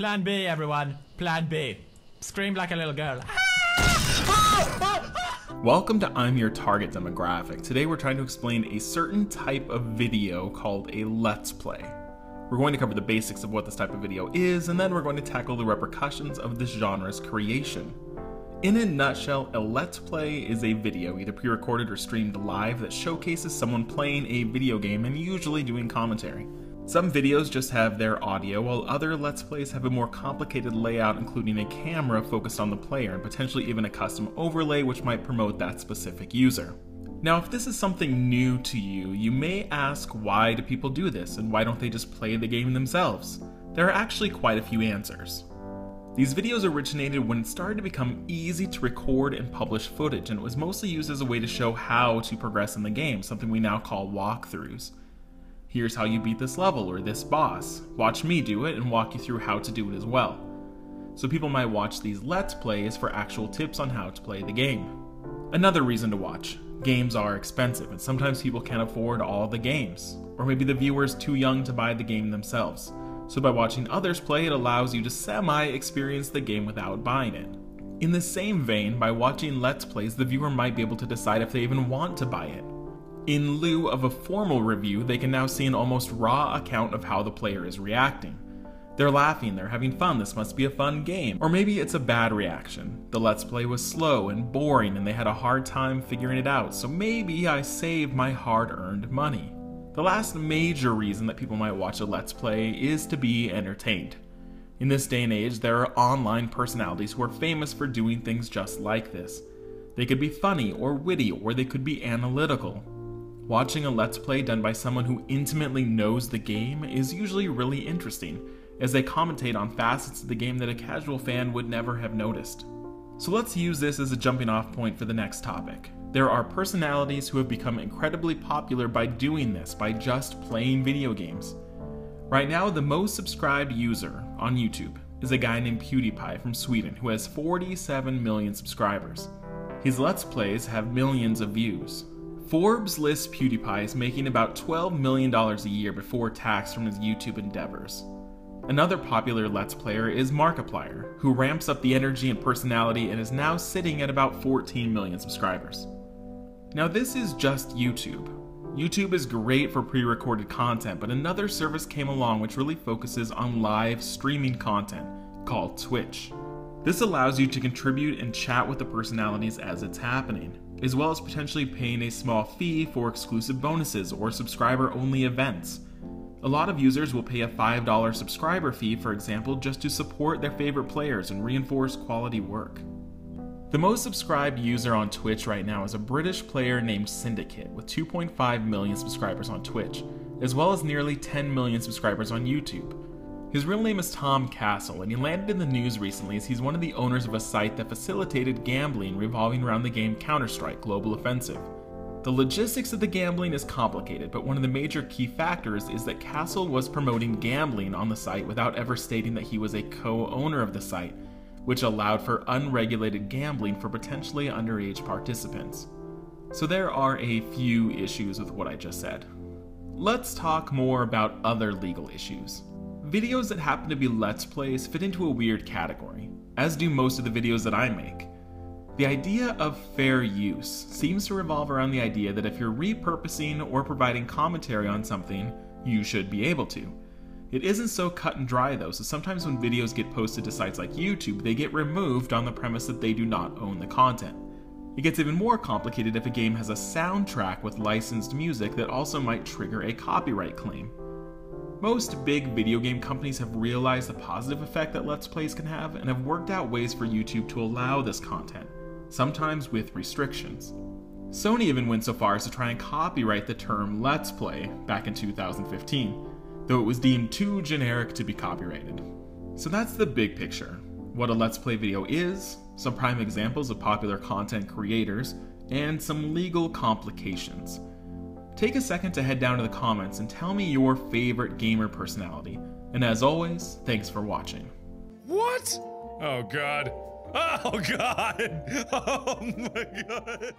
Plan B, everyone. Plan B. Scream like a little girl. Welcome to I'm Your Target Demographic. Today we're trying to explain a certain type of video called a Let's Play. We're going to cover the basics of what this type of video is, and then we're going to tackle the repercussions of this genre's creation. In a nutshell, a Let's Play is a video, either pre-recorded or streamed live, that showcases someone playing a video game and usually doing commentary. Some videos just have their audio, while other Let's Plays have a more complicated layout, including a camera focused on the player and potentially even a custom overlay which might promote that specific user. Now, if this is something new to you, you may ask, why do people do this and why don't they just play the game themselves? There are actually quite a few answers. These videos originated when it started to become easy to record and publish footage, and it was mostly used as a way to show how to progress in the game, something we now call walkthroughs. Here's how you beat this level or this boss. Watch me do it and walk you through how to do it as well. So people might watch these Let's Plays for actual tips on how to play the game. Another reason to watch. Games are expensive and sometimes people can't afford all the games. Or maybe the viewer's too young to buy the game themselves. So by watching others play, it allows you to semi-experience the game without buying it. In the same vein, by watching Let's Plays, the viewer might be able to decide if they even want to buy it. In lieu of a formal review, they can now see an almost raw account of how the player is reacting. They're laughing, they're having fun, this must be a fun game. Or maybe it's a bad reaction. The Let's Play was slow and boring and they had a hard time figuring it out, so maybe I saved my hard-earned money. The last major reason that people might watch a Let's Play is to be entertained. In this day and age, there are online personalities who are famous for doing things just like this. They could be funny or witty, or they could be analytical. Watching a Let's Play done by someone who intimately knows the game is usually really interesting, as they commentate on facets of the game that a casual fan would never have noticed. So let's use this as a jumping off point for the next topic. There are personalities who have become incredibly popular by doing this, by just playing video games. Right now, the most subscribed user on YouTube is a guy named PewDiePie from Sweden who has 47 million subscribers. His Let's Plays have millions of views. Forbes lists PewDiePie as making about $12 million a year before tax from his YouTube endeavors. Another popular Let's Player is Markiplier, who ramps up the energy and personality and is now sitting at about 14 million subscribers. Now this is just YouTube. YouTube is great for pre-recorded content, but another service came along which really focuses on live streaming content, called Twitch. This allows you to contribute and chat with the personalities as it's happening, as well as potentially paying a small fee for exclusive bonuses or subscriber-only events. A lot of users will pay a $5 subscriber fee, for example, just to support their favorite players and reinforce quality work. The most subscribed user on Twitch right now is a British player named Syndicate with 2.5 million subscribers on Twitch, as well as nearly 10 million subscribers on YouTube. His real name is Tom Castle, and he landed in the news recently as he's one of the owners of a site that facilitated gambling revolving around the game Counter-Strike: Global Offensive. The logistics of the gambling is complicated, but one of the major key factors is that Castle was promoting gambling on the site without ever stating that he was a co-owner of the site, which allowed for unregulated gambling for potentially underage participants. So there are a few issues with what I just said. Let's talk more about other legal issues. Videos that happen to be Let's Plays fit into a weird category, as do most of the videos that I make. The idea of fair use seems to revolve around the idea that if you're repurposing or providing commentary on something, you should be able to. It isn't so cut and dry though, so sometimes when videos get posted to sites like YouTube, they get removed on the premise that they do not own the content. It gets even more complicated if a game has a soundtrack with licensed music that also might trigger a copyright claim. Most big video game companies have realized the positive effect that Let's Plays can have and have worked out ways for YouTube to allow this content, sometimes with restrictions. Sony even went so far as to try and copyright the term Let's Play back in 2015, though it was deemed too generic to be copyrighted. So that's the big picture: what a Let's Play video is, some prime examples of popular content creators, and some legal complications. Take a second to head down to the comments and tell me your favorite gamer personality. And as always, thanks for watching. What? Oh god. Oh god. Oh my god.